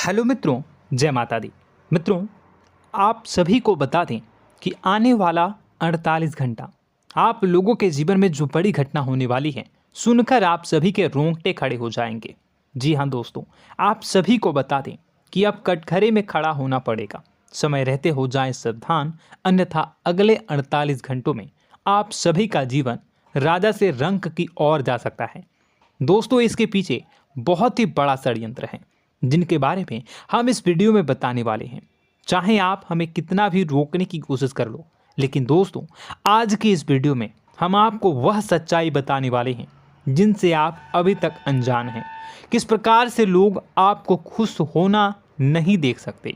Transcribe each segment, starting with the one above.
Hello मित्रों, जय माता दी। मित्रों, आप सभी को बता दें कि आने वाला 48 घंटा आप लोगों के जीवन में जो बड़ी घटना होने वाली है, सुनकर आप सभी के रोंगटे खड़े हो जाएंगे। जी हाँ दोस्तों, आप सभी को बता दें कि अब कटघरे में खड़ा होना पड़ेगा। समय रहते हो जाएं सावधान, अन्यथा अगले 48 घंटों में आप सभी का जीवन राजा से रंक की ओर जा सकता है। दोस्तों, इसके पीछे बहुत ही बड़ा षड्यंत्र है जिनके बारे में हम इस वीडियो में बताने वाले हैं। चाहे आप हमें कितना भी रोकने की कोशिश कर लो, लेकिन दोस्तों आज की इस वीडियो में हम आपको वह सच्चाई बताने वाले हैं जिनसे आप अभी तक अनजान हैं। किस प्रकार से लोग आपको खुश होना नहीं देख सकते,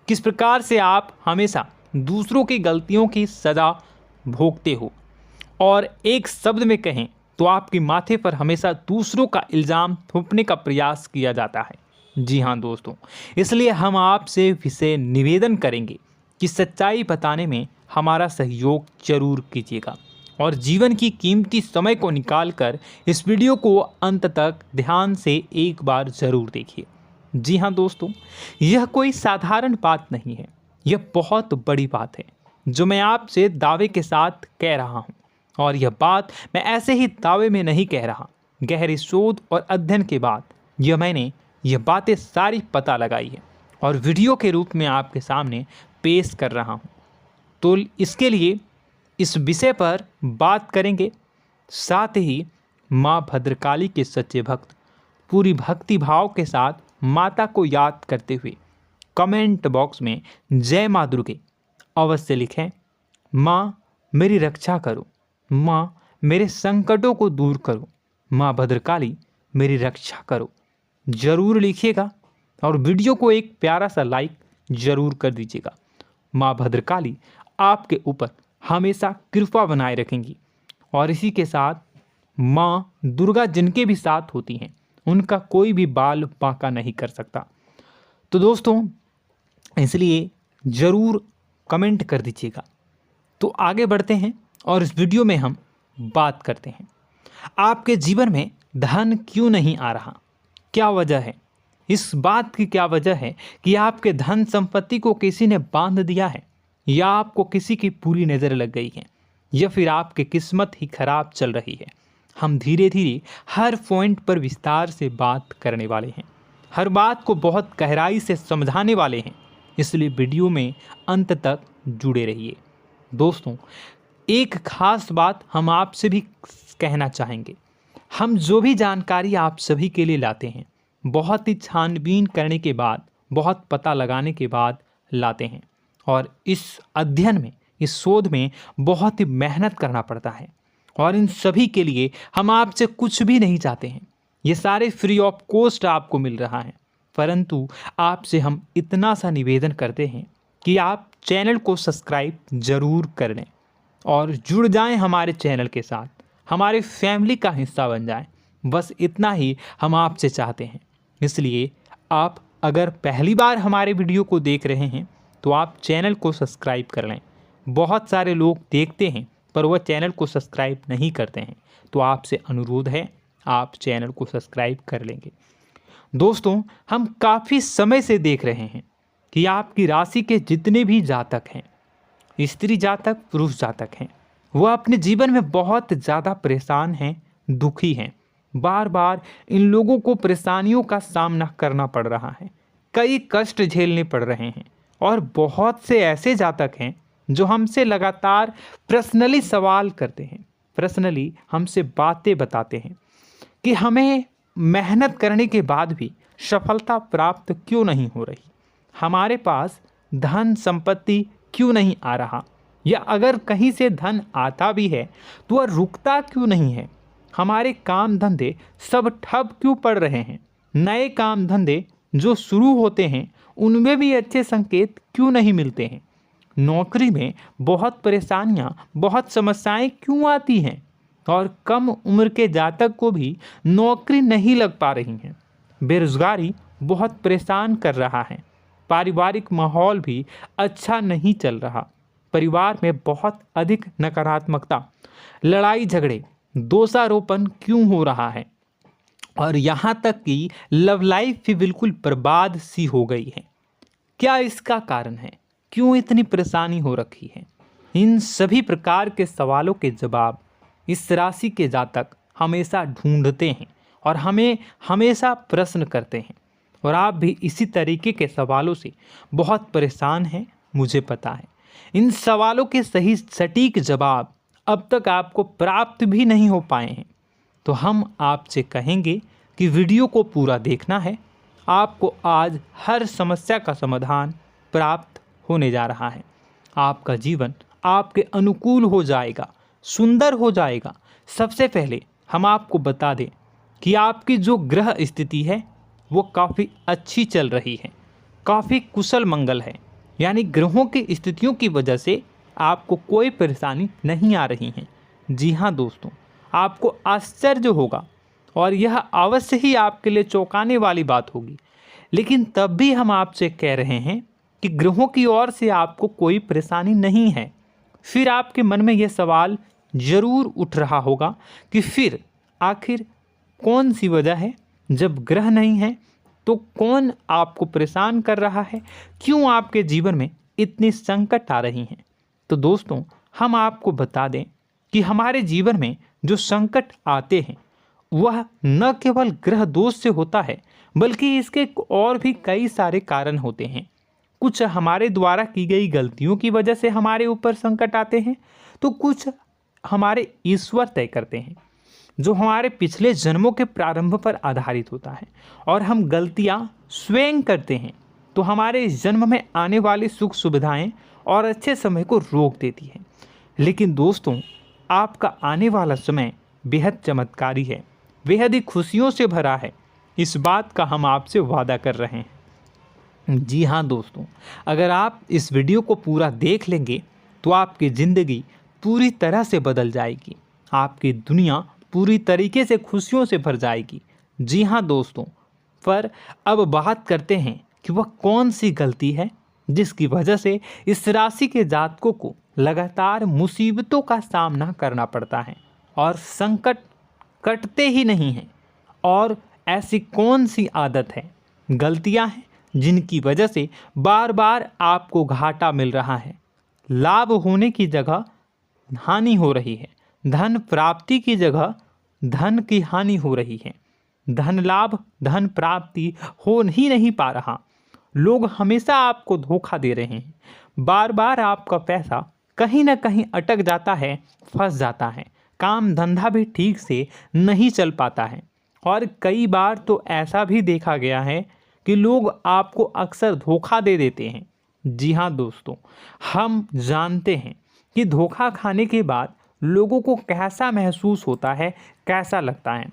किस प्रकार से आप हमेशा दूसरों की गलतियों की सज़ा भोगते हो, और एक शब्द में कहें तो आपके माथे पर हमेशा दूसरों का इल्ज़ाम थोपने का प्रयास किया जाता है। जी हाँ दोस्तों, इसलिए हम आपसे विशेष निवेदन करेंगे कि सच्चाई बताने में हमारा सहयोग जरूर कीजिएगा और जीवन की कीमती समय को निकालकर इस वीडियो को अंत तक ध्यान से एक बार ज़रूर देखिए। जी हाँ दोस्तों, यह कोई साधारण बात नहीं है, यह बहुत बड़ी बात है जो मैं आपसे दावे के साथ कह रहा हूँ। और यह बात मैं ऐसे ही दावे में नहीं कह रहा, गहरी शोध और अध्ययन के बाद मैंने यह बातें सारी पता लगाई है और वीडियो के रूप में आपके सामने पेश कर रहा हूँ। तो इसके लिए इस विषय पर बात करेंगे। साथ ही माँ भद्रकाली के सच्चे भक्त पूरी भक्ति भाव के साथ माता को याद करते हुए कमेंट बॉक्स में जय माँ दुर्गे अवश्य लिखें। माँ मेरी रक्षा करो, माँ मेरे संकटों को दूर करो, माँ भद्रकाली मेरी रक्षा करो, ज़रूर लिखिएगा और वीडियो को एक प्यारा सा लाइक ज़रूर कर दीजिएगा। माँ भद्रकाली आपके ऊपर हमेशा कृपा बनाए रखेंगी और इसी के साथ माँ दुर्गा जिनके भी साथ होती हैं उनका कोई भी बाल बांका नहीं कर सकता। तो दोस्तों, इसलिए ज़रूर कमेंट कर दीजिएगा। तो आगे बढ़ते हैं और इस वीडियो में हम बात करते हैं, आपके जीवन में धन क्यों नहीं आ रहा, क्या वजह है। इस बात की क्या वजह है कि आपके धन संपत्ति को किसी ने बांध दिया है, या आपको किसी की पूरी नज़र लग गई है, या फिर आपकी किस्मत ही खराब चल रही है। हम धीरे धीरे हर पॉइंट पर विस्तार से बात करने वाले हैं, हर बात को बहुत गहराई से समझाने वाले हैं, इसलिए वीडियो में अंत तक जुड़े रहिए। दोस्तों, एक खास बात हम आपसे भी कहना चाहेंगे, हम जो भी जानकारी आप सभी के लिए लाते हैं बहुत ही छानबीन करने के बाद, बहुत पता लगाने के बाद लाते हैं, और इस अध्ययन में, इस शोध में बहुत ही मेहनत करना पड़ता है। और इन सभी के लिए हम आपसे कुछ भी नहीं चाहते हैं, ये सारे फ्री ऑफ कॉस्ट आपको मिल रहा है। परंतु आपसे हम इतना सा निवेदन करते हैं कि आप चैनल को सब्सक्राइब ज़रूर कर लें और जुड़ जाएं हमारे चैनल के साथ, हमारे फैमिली का हिस्सा बन जाएं। बस इतना ही हम आपसे चाहते हैं। इसलिए आप अगर पहली बार हमारे वीडियो को देख रहे हैं तो आप चैनल को सब्सक्राइब कर लें। बहुत सारे लोग देखते हैं पर वह चैनल को सब्सक्राइब नहीं करते हैं, तो आपसे अनुरोध है आप चैनल को सब्सक्राइब कर लेंगे। दोस्तों, हम काफ़ी समय से देख रहे हैं कि आपकी राशि के जितने भी जातक हैं, स्त्री जातक पुरुष जातक हैं, वह अपने जीवन में बहुत ज़्यादा परेशान हैं, दुखी हैं। बार बार इन लोगों को परेशानियों का सामना करना पड़ रहा है, कई कष्ट झेलने पड़ रहे हैं। और बहुत से ऐसे जातक हैं जो हमसे लगातार पर्सनली सवाल करते हैं, पर्सनली हमसे बातें बताते हैं कि हमें मेहनत करने के बाद भी सफलता प्राप्त क्यों नहीं हो रही, हमारे पास धन संपत्ति क्यों नहीं आ रहा, या अगर कहीं से धन आता भी है तो वह रुकता क्यों नहीं है, हमारे काम धंधे सब ठप क्यों पड़ रहे हैं, नए काम धंधे जो शुरू होते हैं उनमें भी अच्छे संकेत क्यों नहीं मिलते हैं, नौकरी में बहुत परेशानियां, बहुत समस्याएं क्यों आती हैं, और कम उम्र के जातक को भी नौकरी नहीं लग पा रही हैं, बेरोजगारी बहुत परेशान कर रहा है, पारिवारिक माहौल भी अच्छा नहीं चल रहा, परिवार में बहुत अधिक नकारात्मकता, लड़ाई झगड़े, दोषारोपण क्यों हो रहा है, और यहाँ तक कि लव लाइफ भी बिल्कुल बर्बाद सी हो गई है। क्या इसका कारण है? क्यों इतनी परेशानी हो रखी है? इन सभी प्रकार के सवालों के जवाब इस राशि के जातक हमेशा ढूंढते हैं और हमें हमेशा प्रश्न करते हैं। और आप भी इसी तरीके के सवालों से बहुत परेशान हैं, मुझे पता है। इन सवालों के सही सटीक जवाब अब तक आपको प्राप्त भी नहीं हो पाए हैं, तो हम आपसे कहेंगे कि वीडियो को पूरा देखना है। आपको आज हर समस्या का समाधान प्राप्त होने जा रहा है। आपका जीवन आपके अनुकूल हो जाएगा, सुंदर हो जाएगा। सबसे पहले हम आपको बता दें कि आपकी जो ग्रह स्थिति है वो काफ़ी अच्छी चल रही है, काफ़ी कुशल मंगल है। यानी ग्रहों की स्थितियों की वजह से आपको कोई परेशानी नहीं आ रही है। जी हाँ दोस्तों, आपको आश्चर्य होगा और यह अवश्य ही आपके लिए चौंकाने वाली बात होगी, लेकिन तब भी हम आपसे कह रहे हैं कि ग्रहों की ओर से आपको कोई परेशानी नहीं है। फिर आपके मन में यह सवाल जरूर उठ रहा होगा कि फिर आखिर कौन सी वजह है? जब ग्रह नहीं है तो कौन आपको परेशान कर रहा है? क्यों आपके जीवन में इतनी संकट आ रही हैं? तो दोस्तों, हम आपको बता दें कि हमारे जीवन में जो संकट आते हैं वह न केवल ग्रह दोष से होता है, बल्कि इसके और भी कई सारे कारण होते हैं। कुछ हमारे द्वारा की गई गलतियों की वजह से हमारे ऊपर संकट आते हैं, तो कुछ हमारे ईश्वर तय करते हैं, जो हमारे पिछले जन्मों के प्रारंभ पर आधारित होता है। और हम गलतियां स्वयं करते हैं तो हमारे इस जन्म में आने वाली सुख सुविधाएं और अच्छे समय को रोक देती है। लेकिन दोस्तों, आपका आने वाला समय बेहद चमत्कारी है, बेहद ही खुशियों से भरा है। इस बात का हम आपसे वादा कर रहे हैं। जी हाँ दोस्तों, अगर आप इस वीडियो को पूरा देख लेंगे तो आपकी ज़िंदगी पूरी तरह से बदल जाएगी, आपकी दुनिया पूरी तरीके से खुशियों से भर जाएगी। जी हाँ दोस्तों, पर अब बात करते हैं कि वह कौन सी गलती है जिसकी वजह से इस राशि के जातकों को लगातार मुसीबतों का सामना करना पड़ता है और संकट कटते ही नहीं हैं। और ऐसी कौन सी आदत है, गलतियां हैं जिनकी वजह से बार बार आपको घाटा मिल रहा है, लाभ होने की जगह हानि हो रही है, धन प्राप्ति की जगह धन की हानि हो रही है, धन लाभ धन प्राप्ति हो ही नहीं पा रहा, लोग हमेशा आपको धोखा दे रहे हैं, बार बार आपका पैसा कहीं ना कहीं अटक जाता है, फंस जाता है, काम धंधा भी ठीक से नहीं चल पाता है। और कई बार तो ऐसा भी देखा गया है कि लोग आपको अक्सर धोखा दे देते हैं। जी हाँ दोस्तों, हम जानते हैं कि धोखा खाने के बाद लोगों को कैसा महसूस होता है, कैसा लगता है।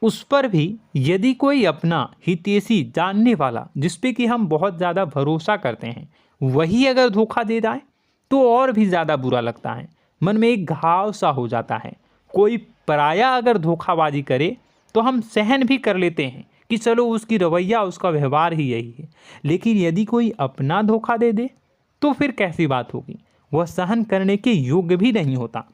उस पर भी यदि कोई अपना हितैषी जानने वाला, जिस पे कि हम बहुत ज़्यादा भरोसा करते हैं, वही अगर धोखा दे जाए तो और भी ज़्यादा बुरा लगता है, मन में एक घाव सा हो जाता है। कोई पराया अगर धोखाबाजी करे तो हम सहन भी कर लेते हैं कि चलो उसकी रवैया उसका व्यवहार ही यही है, लेकिन यदि कोई अपना धोखा दे दे तो फिर कैसी बात होगी, वह सहन करने के योग्य भी नहीं होता।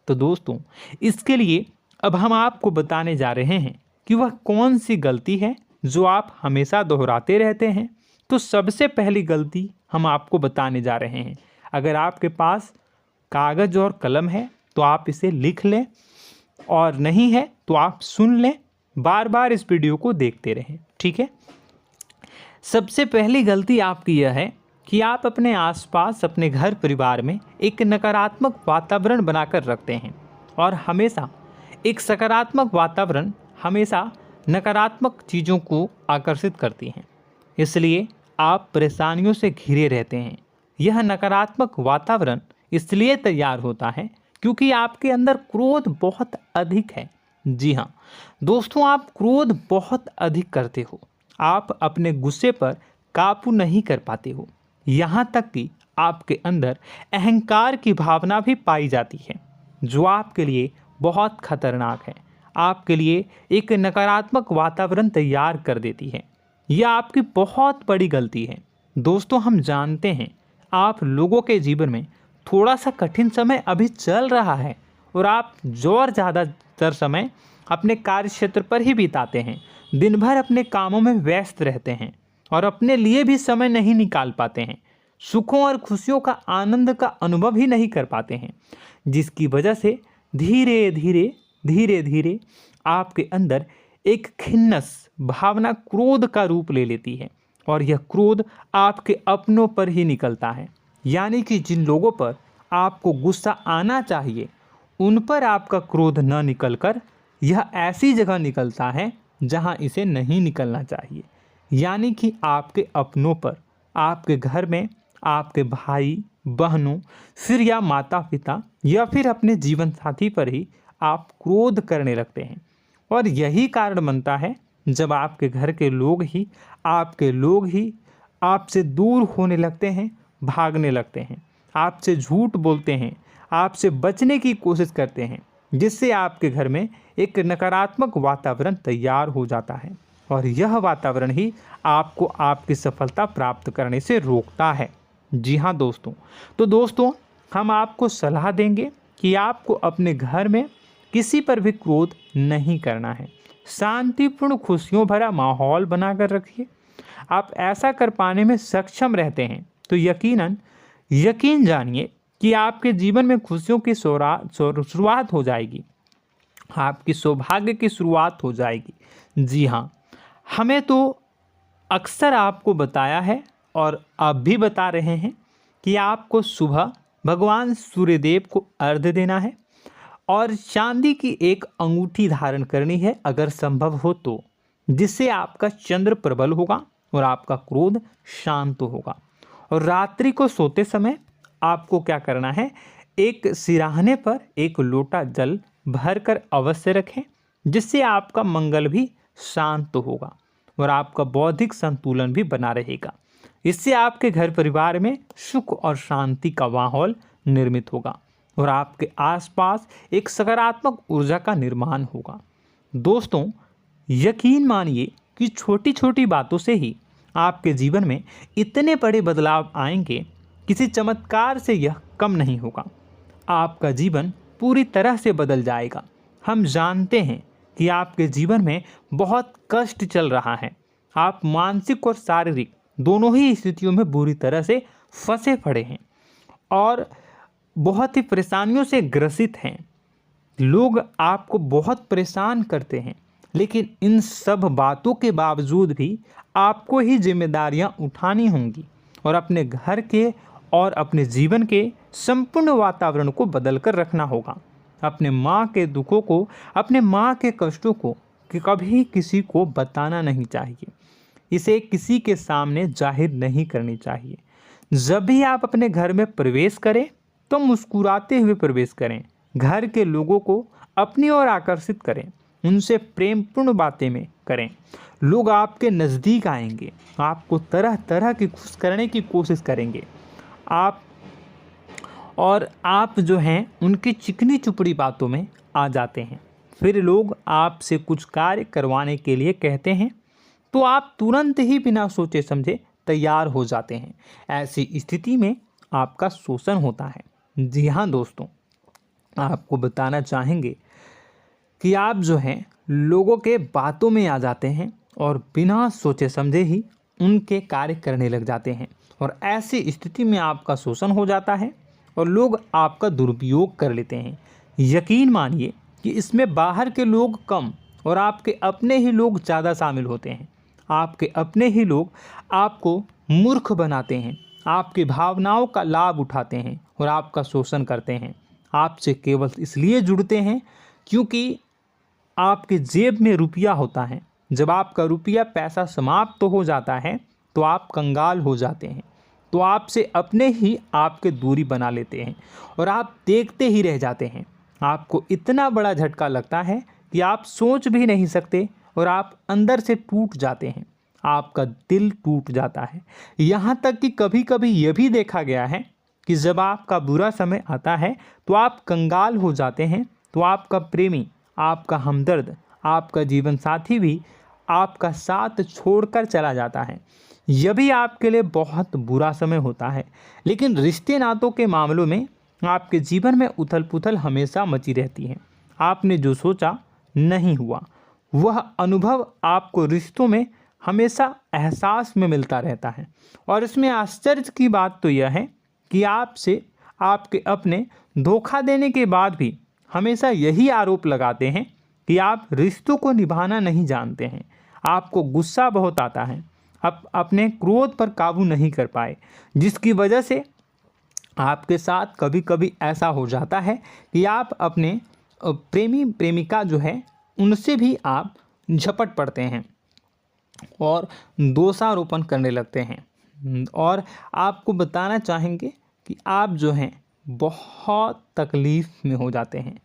तो दोस्तों, इसके लिए अब हम आपको बताने जा रहे हैं कि वह कौन सी गलती है जो आप हमेशा दोहराते रहते हैं। तो सबसे पहली गलती हम आपको बताने जा रहे हैं। अगर आपके पास कागज़ और कलम है तो आप इसे लिख लें, और नहीं है तो आप सुन लें, बार बार इस वीडियो को देखते रहें, ठीक है। सबसे पहली गलती आपकी यह है कि आप अपने आसपास, अपने घर परिवार में एक नकारात्मक वातावरण बनाकर रखते हैं, और हमेशा एक सकारात्मक वातावरण हमेशा नकारात्मक चीज़ों को आकर्षित करती हैं। इसलिए आप परेशानियों से घिरे रहते हैं। यह नकारात्मक वातावरण इसलिए तैयार होता है क्योंकि आपके अंदर क्रोध बहुत अधिक है। जी हाँ दोस्तों, आप क्रोध बहुत अधिक करते हो, आप अपने गुस्से पर काबू नहीं कर पाते हो, यहाँ तक कि आपके अंदर अहंकार की भावना भी पाई जाती है, जो आपके लिए बहुत खतरनाक है, आपके लिए एक नकारात्मक वातावरण तैयार कर देती है। यह आपकी बहुत बड़ी गलती है। दोस्तों, हम जानते हैं आप लोगों के जीवन में थोड़ा सा कठिन समय अभी चल रहा है और आप जोर ज़्यादा अधिकतर समय अपने कार्य क्षेत्र पर ही बिताते हैं, दिन भर अपने कामों में व्यस्त रहते हैं और अपने लिए भी समय नहीं निकाल पाते हैं, सुखों और खुशियों का आनंद का अनुभव ही नहीं कर पाते हैं, जिसकी वजह से धीरे धीरे आपके अंदर एक खिन्नस भावना क्रोध का रूप ले लेती है और यह क्रोध आपके अपनों पर ही निकलता है। यानी कि जिन लोगों पर आपको गुस्सा आना चाहिए उन पर आपका क्रोध न निकलकर यह ऐसी जगह निकलता है जहां इसे नहीं निकलना चाहिए। यानी कि आपके अपनों पर, आपके घर में आपके भाई बहनों, फिर या माता पिता या फिर अपने जीवन साथी पर ही आप क्रोध करने लगते हैं। और यही कारण बनता है जब आपके घर के लोग ही आपसे दूर होने लगते हैं, भागने लगते हैं, आपसे झूठ बोलते हैं, आपसे बचने की कोशिश करते हैं, जिससे आपके घर में एक नकारात्मक वातावरण तैयार हो जाता है और यह वातावरण ही आपको आपकी सफलता प्राप्त करने से रोकता है। जी हाँ दोस्तों, तो दोस्तों हम आपको सलाह देंगे कि आपको अपने घर में किसी पर भी क्रोध नहीं करना है। शांतिपूर्ण खुशियों भरा माहौल बनाकर रखिए। आप ऐसा कर पाने में सक्षम रहते हैं तो यकीन जानिए कि आपके जीवन में खुशियों की शुरुआत हो जाएगी, आपकी सौभाग्य की शुरुआत हो जाएगी। जी हाँ, हमें तो अक्सर आपको बताया है और अब भी बता रहे हैं कि आपको सुबह भगवान सूर्यदेव को अर्घ्य देना है और चांदी की एक अंगूठी धारण करनी है अगर संभव हो तो, जिससे आपका चंद्र प्रबल होगा और आपका क्रोध शांत होगा। और रात्रि को सोते समय आपको क्या करना है, एक सिराहने पर एक लोटा जल भरकर अवश्य रखें, जिससे आपका मंगल भी शांत होगा और आपका बौद्धिक संतुलन भी बना रहेगा। इससे आपके घर परिवार में सुख और शांति का माहौल निर्मित होगा और आपके आसपास एक सकारात्मक ऊर्जा का निर्माण होगा। दोस्तों यकीन मानिए कि छोटी छोटी बातों से ही आपके जीवन में इतने बड़े बदलाव आएंगे, किसी चमत्कार से यह कम नहीं होगा। आपका जीवन पूरी तरह से बदल जाएगा। हम जानते हैं कि आपके जीवन में बहुत कष्ट चल रहा है, आप मानसिक और शारीरिक दोनों ही स्थितियों में बुरी तरह से फंसे पड़े हैं और बहुत ही परेशानियों से ग्रसित हैं। लोग आपको बहुत परेशान करते हैं, लेकिन इन सब बातों के बावजूद भी आपको ही जिम्मेदारियां उठानी होंगी और अपने घर के और अपने जीवन के संपूर्ण वातावरण को बदल कर रखना होगा। अपने माँ के दुखों को, अपने माँ के कष्टों को कभी किसी को बताना नहीं चाहिए, इसे किसी के सामने जाहिर नहीं करनी चाहिए। जब भी आप अपने घर में प्रवेश करें तो मुस्कुराते हुए प्रवेश करें, घर के लोगों को अपनी ओर आकर्षित करें, उनसे प्रेमपूर्ण बातें में करें। लोग आपके नज़दीक आएंगे, आपको तरह तरह की खुश करने की कोशिश करेंगे। आप जो हैं उनकी चिकनी चुपड़ी बातों में आ जाते हैं। फिर लोग आपसे कुछ कार्य करवाने के लिए कहते हैं तो आप तुरंत ही बिना सोचे समझे तैयार हो जाते हैं। ऐसी स्थिति में आपका शोषण होता है। जी हाँ दोस्तों, आपको बताना चाहेंगे कि आप जो हैं लोगों के बातों में आ जाते हैं और बिना सोचे समझे ही उनके कार्य करने लग जाते हैं और ऐसी स्थिति में आपका शोषण हो जाता है और लोग आपका दुरुपयोग कर लेते हैं। यकीन मानिए कि इसमें बाहर के लोग कम और आपके अपने ही लोग ज़्यादा शामिल होते हैं। आपके अपने ही लोग आपको मूर्ख बनाते हैं, आपकी भावनाओं का लाभ उठाते हैं और आपका शोषण करते हैं। आपसे केवल इसलिए जुड़ते हैं क्योंकि आपके जेब में रुपया होता है। जब आपका रुपया पैसा समाप्त हो जाता है तो आप कंगाल हो जाते हैं, तो आपसे अपने ही आपके दूरी बना लेते हैं और आप देखते ही रह जाते हैं। आपको इतना बड़ा झटका लगता है कि आप सोच भी नहीं सकते और आप अंदर से टूट जाते हैं, आपका दिल टूट जाता है। यहाँ तक कि कभी कभी यह भी देखा गया है कि जब आपका बुरा समय आता है तो आप कंगाल हो जाते हैं, तो आपका प्रेमी, आपका हमदर्द, आपका जीवन साथी भी आपका साथ छोड़कर चला जाता है। यह भी आपके लिए बहुत बुरा समय होता है। लेकिन रिश्ते नातों के मामलों में आपके जीवन में उथल पुथल हमेशा मची रहती है। आपने जो सोचा नहीं हुआ। वह अनुभव आपको रिश्तों में हमेशा एहसास में मिलता रहता है। और इसमें आश्चर्य की बात तो यह है कि आपसे आपके अपने धोखा देने के बाद भी हमेशा यही आरोप लगाते हैं कि आप रिश्तों को निभाना नहीं जानते हैं। आपको गुस्सा बहुत आता है, अपने क्रोध पर काबू नहीं कर पाए, जिसकी वजह से आपके साथ कभी कभी ऐसा हो जाता है कि आप अपने प्रेमी प्रेमिका जो है उनसे भी आप झपट पड़ते हैं और दोषारोपण करने लगते हैं। और आपको बताना चाहेंगे कि आप जो हैं बहुत तकलीफ़ में हो जाते हैं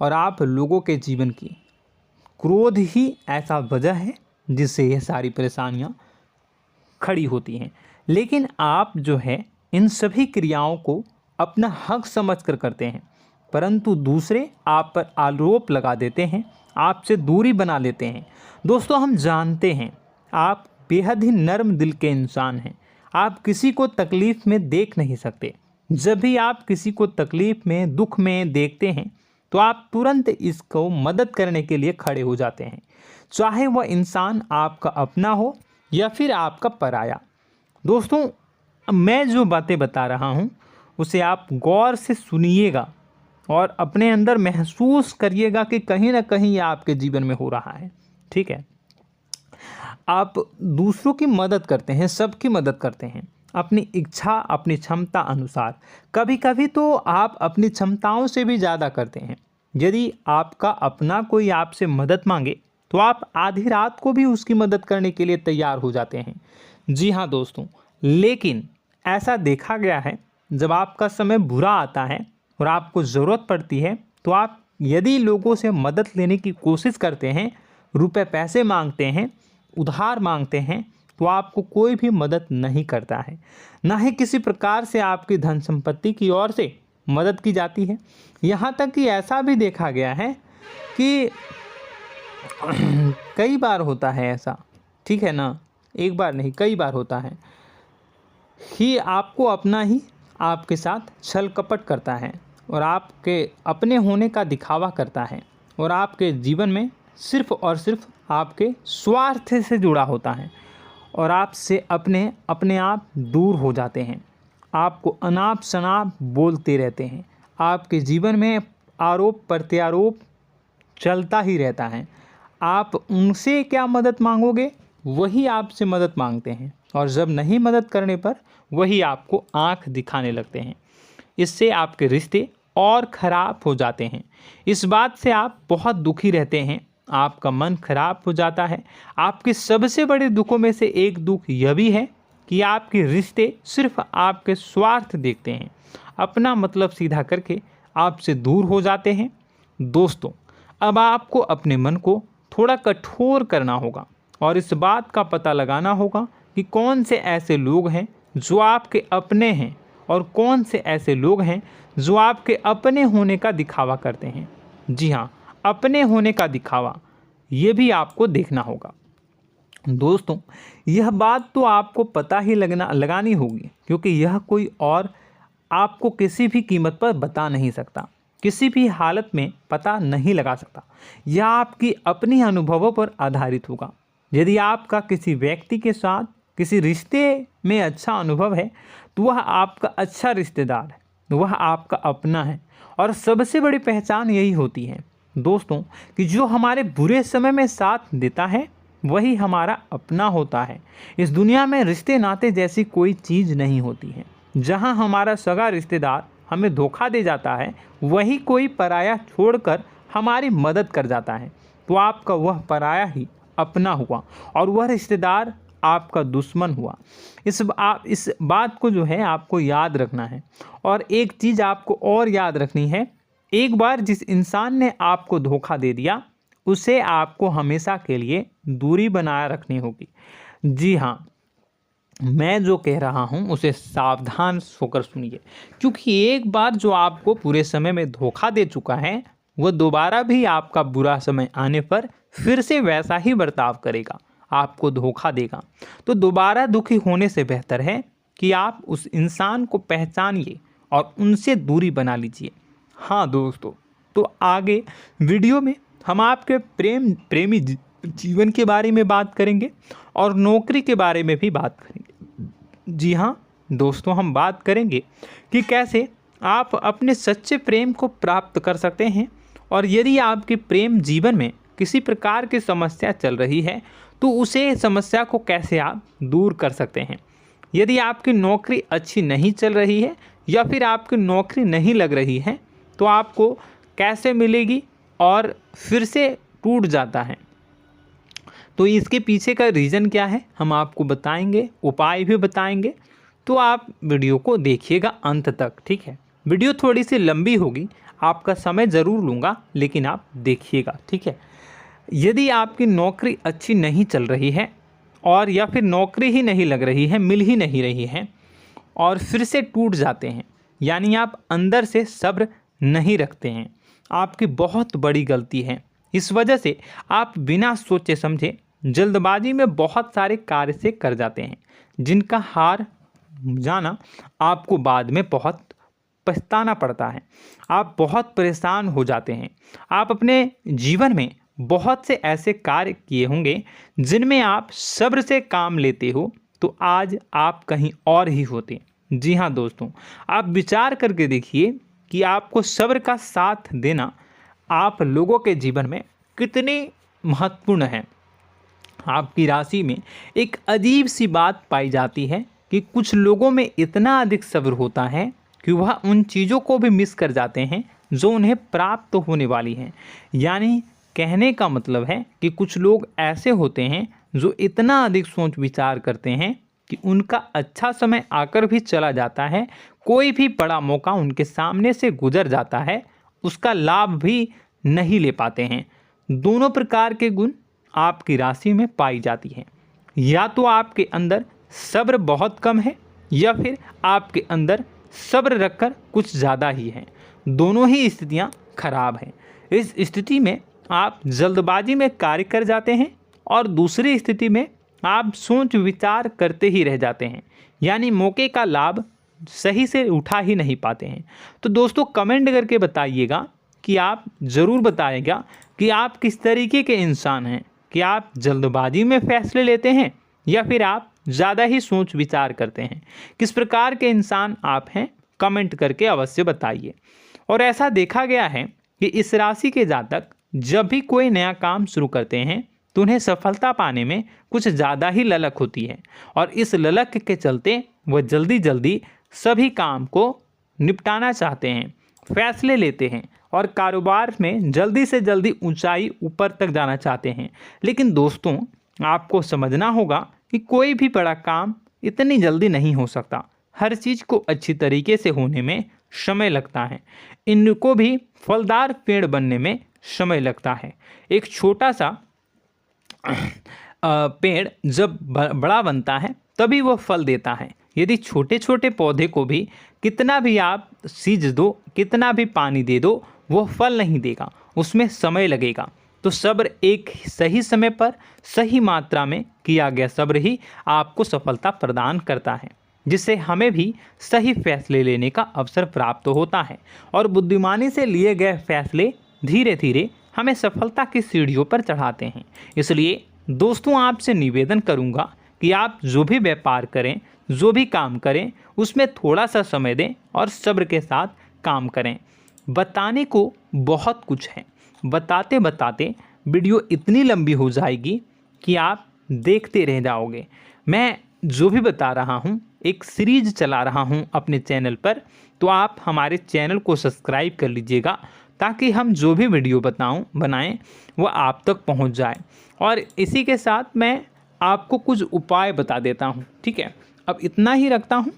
और आप लोगों के जीवन की क्रोध ही ऐसा वजह है जिससे ये सारी परेशानियां खड़ी होती हैं। लेकिन आप जो है इन सभी क्रियाओं को अपना हक समझकर करते हैं, परंतु दूसरे आप पर आरोप लगा देते हैं, आपसे दूरी बना लेते हैं। दोस्तों, हम जानते हैं आप बेहद ही नर्म दिल के इंसान हैं। आप किसी को तकलीफ़ में देख नहीं सकते। जब भी आप किसी को तकलीफ़ में, दुख में देखते हैं तो आप तुरंत इसको मदद करने के लिए खड़े हो जाते हैं, चाहे वह इंसान आपका अपना हो या फिर आपका पराया। दोस्तों, मैं जो बातें बता रहा हूँ उसे आप गौर से सुनिएगा और अपने अंदर महसूस करिएगा कि कहीं ना कहीं ये आपके जीवन में हो रहा है। ठीक है, आप दूसरों की मदद करते हैं, सबकी मदद करते हैं अपनी इच्छा, अपनी क्षमता अनुसार। कभी कभी तो आप अपनी क्षमताओं से भी ज़्यादा करते हैं। यदि आपका अपना कोई आपसे मदद मांगे तो आप आधी रात को भी उसकी मदद करने के लिए तैयार हो जाते हैं। जी हाँ दोस्तों, लेकिन ऐसा देखा गया है जब आपका समय बुरा आता है और आपको ज़रूरत पड़ती है तो आप यदि लोगों से मदद लेने की कोशिश करते हैं, रुपए पैसे मांगते हैं, उधार मांगते हैं, तो आपको कोई भी मदद नहीं करता है। ना ही किसी प्रकार से आपकी धन संपत्ति की ओर से मदद की जाती है। यहाँ तक कि ऐसा भी देखा गया है कि कई बार होता है ऐसा, ठीक है ना, एक बार नहीं कई बार होता है कि आपको अपना ही आपके साथ छल कपट करता है और आपके अपने होने का दिखावा करता है और आपके जीवन में सिर्फ और सिर्फ आपके स्वार्थ से जुड़ा होता है और आपसे अपने आप दूर हो जाते हैं। आपको अनाप शनाप बोलते रहते हैं। आपके जीवन में आरोप प्रत्यारोप चलता ही रहता है। आप उनसे क्या मदद मांगोगे, वही आपसे मदद मांगते हैं और जब नहीं मदद करने पर वही आपको आंख दिखाने लगते हैं। इससे आपके रिश्ते और ख़राब हो जाते हैं। इस बात से आप बहुत दुखी रहते हैं, आपका मन खराब हो जाता है। आपके सबसे बड़े दुखों में से एक दुख यह भी है कि आपके रिश्ते सिर्फ आपके स्वार्थ देखते हैं, अपना मतलब सीधा करके आपसे दूर हो जाते हैं। दोस्तों, अब आपको अपने मन को थोड़ा कठोर करना होगा और इस बात का पता लगाना होगा कि कौन से ऐसे लोग हैं जो आपके अपने हैं और कौन से ऐसे लोग हैं जो आपके अपने होने का दिखावा करते हैं। जी हाँ, अपने होने का दिखावा, ये भी आपको देखना होगा। दोस्तों, यह बात तो आपको पता ही लगानी होगी, क्योंकि यह कोई और आपको किसी भी कीमत पर बता नहीं सकता, किसी भी हालत में पता नहीं लगा सकता। यह आपकी अपनी अनुभवों पर आधारित होगा। यदि आपका किसी व्यक्ति के साथ किसी रिश्ते में अच्छा अनुभव है तो वह आपका अच्छा रिश्तेदार है, वह आपका अपना है। और सबसे बड़ी पहचान यही होती है दोस्तों कि जो हमारे बुरे समय में साथ देता है वही हमारा अपना होता है। इस दुनिया में रिश्ते नाते जैसी कोई चीज़ नहीं होती है। जहां हमारा सगा रिश्तेदार हमें धोखा दे जाता है, वही कोई पराया छोड़कर हमारी मदद कर जाता है, तो आपका वह पराया ही अपना हुआ और वह रिश्तेदार आपका दुश्मन हुआ। इस बात को जो है आपको याद रखना है। और एक चीज़ आपको और याद रखनी है, एक बार जिस इंसान ने आपको धोखा दे दिया उसे आपको हमेशा के लिए दूरी बनाए रखनी होगी। जी हाँ, मैं जो कह रहा हूँ उसे सावधान होकर सुनिए, क्योंकि एक बार जो आपको पूरे समय में धोखा दे चुका है वह दोबारा भी आपका बुरा समय आने पर फिर से वैसा ही बर्ताव करेगा, आपको धोखा देगा। तो दोबारा दुखी होने से बेहतर है कि आप उस इंसान को पहचानिए और उनसे दूरी बना लीजिए। हाँ दोस्तों, तो आगे वीडियो में हम आपके प्रेमी जीवन के बारे में बात करेंगे और नौकरी के बारे में भी बात करेंगे। जी हाँ दोस्तों, हम बात करेंगे कि कैसे आप अपने सच्चे प्रेम को प्राप्त कर सकते हैं, और यदि आपके प्रेम जीवन में किसी प्रकार की समस्या चल रही है तो उसे समस्या को कैसे आप दूर कर सकते हैं। यदि आपकी नौकरी अच्छी नहीं चल रही है या फिर आपकी नौकरी नहीं लग रही है तो आपको कैसे मिलेगी और फिर से टूट जाता है, तो इसके पीछे का रीज़न क्या है हम आपको बताएंगे, उपाय भी बताएंगे। तो आप वीडियो को देखिएगा अंत तक, ठीक है। वीडियो थोड़ी सी लंबी होगी, आपका समय ज़रूर लूँगा, लेकिन आप देखिएगा, ठीक है। यदि आपकी नौकरी अच्छी नहीं चल रही है और या फिर नौकरी ही नहीं लग रही है, मिल ही नहीं रही है और फिर से टूट जाते हैं, यानी आप अंदर से सब्र नहीं रखते हैं, आपकी बहुत बड़ी गलती है। इस वजह से आप बिना सोचे समझे जल्दबाजी में बहुत सारे कार्य से कर जाते हैं, जिनका हार जाना आपको बाद में बहुत पछताना पड़ता है। आप बहुत परेशान हो जाते हैं। आप अपने जीवन में बहुत से ऐसे कार्य किए होंगे जिनमें आप सब्र से काम लेते हो, तो आज आप कहीं और ही होते। जी हाँ दोस्तों, आप विचार करके देखिए कि आपको सब्र का साथ देना आप लोगों के जीवन में कितने महत्वपूर्ण है। आपकी राशि में एक अजीब सी बात पाई जाती है कि कुछ लोगों में इतना अधिक सब्र होता है कि वह उन चीज़ों को भी मिस कर जाते हैं जो उन्हें प्राप्त होने वाली हैं। यानी कहने का मतलब है कि कुछ लोग ऐसे होते हैं जो इतना अधिक सोच विचार करते हैं कि उनका अच्छा समय आकर भी चला जाता है, कोई भी बड़ा मौका उनके सामने से गुजर जाता है, उसका लाभ भी नहीं ले पाते हैं। दोनों प्रकार के गुण आपकी राशि में पाई जाती हैं। या तो आपके अंदर सब्र बहुत कम है या फिर आपके अंदर सब्र रखकर कुछ ज़्यादा ही है। दोनों ही स्थितियाँ खराब हैं। इस स्थिति में आप जल्दबाजी में कार्य कर जाते हैं और दूसरी स्थिति में आप सोच विचार करते ही रह जाते हैं, यानी मौके का लाभ सही से उठा ही नहीं पाते हैं। तो दोस्तों कमेंट करके बताइएगा कि आप ज़रूर बताइएगा कि आप किस तरीके के इंसान हैं, कि आप जल्दबाजी में फैसले लेते हैं या फिर आप ज़्यादा ही सोच विचार करते हैं। किस प्रकार के इंसान आप हैं, कमेंट करके अवश्य बताइए। और ऐसा देखा गया है कि इस राशि के जातक जब भी कोई नया काम शुरू करते हैं तो उन्हें सफलता पाने में कुछ ज़्यादा ही ललक होती है, और इस ललक के चलते वह जल्दी जल्दी सभी काम को निपटाना चाहते हैं, फैसले लेते हैं और कारोबार में जल्दी से जल्दी ऊंचाई ऊपर तक जाना चाहते हैं। लेकिन दोस्तों आपको समझना होगा कि कोई भी बड़ा काम इतनी जल्दी नहीं हो सकता। हर चीज़ को अच्छी तरीके से होने में समय लगता है। इनको भी फलदार पेड़ बनने में समय लगता है। एक छोटा सा पेड़ जब बड़ा बनता है तभी वो फल देता है। यदि छोटे छोटे पौधे को भी कितना भी आप सींच दो, कितना भी पानी दे दो, वो फल नहीं देगा, उसमें समय लगेगा। तो सब्र एक सही समय पर सही मात्रा में किया गया सब्र ही आपको सफलता प्रदान करता है, जिससे हमें भी सही फैसले लेने का अवसर प्राप्त होता है और बुद्धिमानी से लिए गए फैसले धीरे धीरे हमें सफलता की सीढ़ियों पर चढ़ाते हैं। इसलिए दोस्तों आपसे निवेदन करूंगा कि आप जो भी व्यापार करें, जो भी काम करें, उसमें थोड़ा सा समय दें और सब्र के साथ काम करें। बताने को बहुत कुछ है, बताते बताते वीडियो इतनी लंबी हो जाएगी कि आप देखते रह जाओगे। मैं जो भी बता रहा हूँ एक सीरीज चला रहा हूँ अपने चैनल पर, तो आप हमारे चैनल को सब्सक्राइब कर लीजिएगा ताकि हम जो भी वीडियो बनाएं वो आप तक पहुँच जाए। और इसी के साथ मैं आपको कुछ उपाय बता देता हूँ, ठीक है। अब इतना ही रखता हूँ।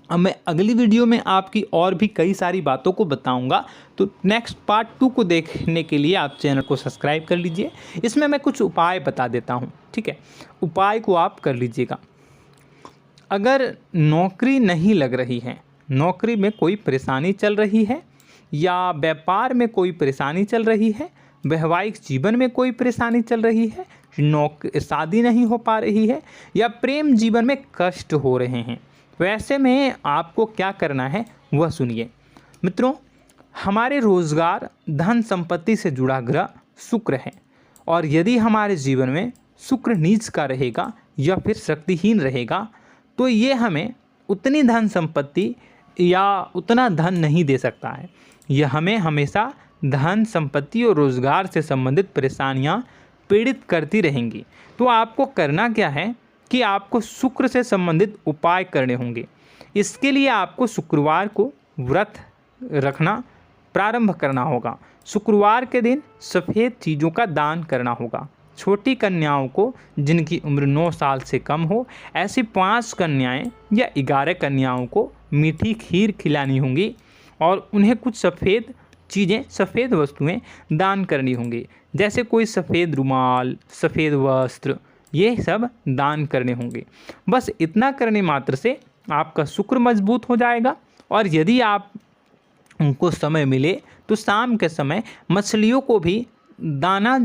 अब मैं अगली वीडियो में आपकी और भी कई सारी बातों को बताऊंगा, तो नेक्स्ट पार्ट 2 को देखने के लिए आप चैनल को सब्सक्राइब कर लीजिए। इसमें मैं कुछ उपाय बता देता हूं, ठीक है। उपाय को आप कर लीजिएगा। अगर नौकरी नहीं लग रही है, नौकरी में कोई परेशानी चल रही है या व्यापार में कोई परेशानी चल रही है, वैवाहिक जीवन में कोई परेशानी चल रही है, शादी नहीं हो पा रही है या प्रेम जीवन में कष्ट हो रहे हैं, वैसे में आपको क्या करना है वह सुनिए। मित्रों, हमारे रोजगार धन संपत्ति से जुड़ा ग्रह शुक्र है, और यदि हमारे जीवन में शुक्र नीच का रहेगा या फिर शक्तिहीन रहेगा तो ये हमें उतनी धन संपत्ति या उतना धन नहीं दे सकता है। यह हमें हमेशा धन संपत्ति और रोजगार से संबंधित परेशानियां पीड़ित करती रहेंगी। तो आपको करना क्या है कि आपको शुक्र से संबंधित उपाय करने होंगे। इसके लिए आपको शुक्रवार को व्रत रखना प्रारंभ करना होगा। शुक्रवार के दिन सफ़ेद चीज़ों का दान करना होगा। छोटी कन्याओं को जिनकी उम्र 9 साल से कम हो, ऐसी 5 कन्याएं या 11 कन्याओं को मीठी खीर खिलानी होंगी और उन्हें कुछ सफ़ेद चीज़ें, सफ़ेद वस्तुएं दान करनी होंगी, जैसे कोई सफ़ेद रुमाल, सफ़ेद वस्त्र, ये सब दान करने होंगे। बस इतना करने मात्र से आपका शुक्र मजबूत हो जाएगा। और यदि आप उनको समय मिले तो शाम के समय मछलियों को भी दाना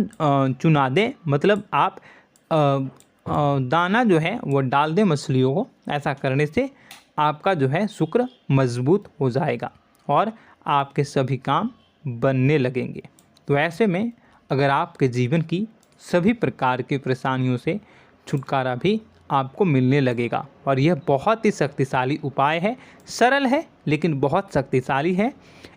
चुना दें, मतलब आप दाना जो है वो डाल दें मछलियों को। ऐसा करने से आपका जो है शुक्र मजबूत हो जाएगा और आपके सभी काम बनने लगेंगे। तो ऐसे में अगर आपके जीवन की सभी प्रकार की परेशानियों से छुटकारा भी आपको मिलने लगेगा। और यह बहुत ही शक्तिशाली उपाय है, सरल है लेकिन बहुत शक्तिशाली है।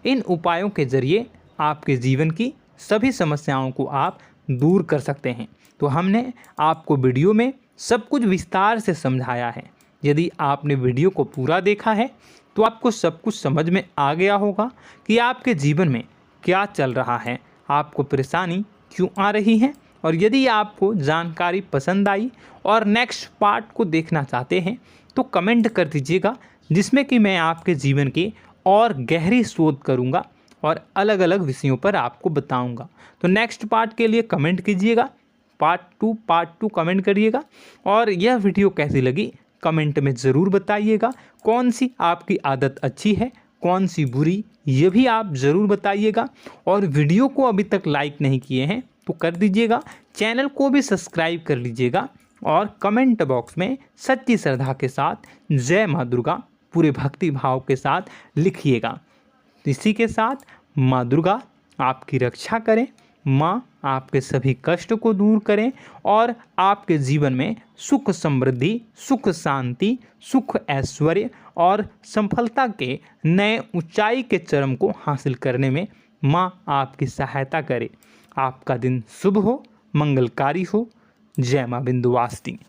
इन उपायों के ज़रिए आपके जीवन की सभी समस्याओं को आप दूर कर सकते हैं। तो हमने आपको वीडियो में सब कुछ विस्तार से समझाया है। यदि आपने वीडियो को पूरा देखा है तो आपको सब कुछ समझ में आ गया होगा कि आपके जीवन में क्या चल रहा है, आपको परेशानी क्यों आ रही है। और यदि आपको जानकारी पसंद आई और नेक्स्ट पार्ट को देखना चाहते हैं तो कमेंट कर दीजिएगा, जिसमें कि मैं आपके जीवन की और गहरी शोध करूंगा और अलग अलग विषयों पर आपको बताऊंगा। तो नेक्स्ट पार्ट के लिए कमेंट कीजिएगा, पार्ट टू कमेंट करिएगा। और यह वीडियो कैसी लगी कमेंट में ज़रूर बताइएगा। कौन सी आपकी आदत अच्छी है, कौन सी बुरी, ये भी आप ज़रूर बताइएगा। और वीडियो को अभी तक लाइक नहीं किए हैं तो कर दीजिएगा, चैनल को भी सब्सक्राइब कर लीजिएगा और कमेंट बॉक्स में सच्ची श्रद्धा के साथ जय माँ दुर्गा पूरे भक्ति भाव के साथ लिखिएगा। इसी के साथ माँ दुर्गा आपकी रक्षा करें, माँ आपके सभी कष्ट को दूर करें और आपके जीवन में सुख समृद्धि, सुख शांति, सुख ऐश्वर्य और सफलता के नए ऊंचाई के चरम को हासिल करने में माँ आपकी सहायता करे। आपका दिन शुभ हो, मंगलकारी हो। जय माँ विंध्यवासिनी।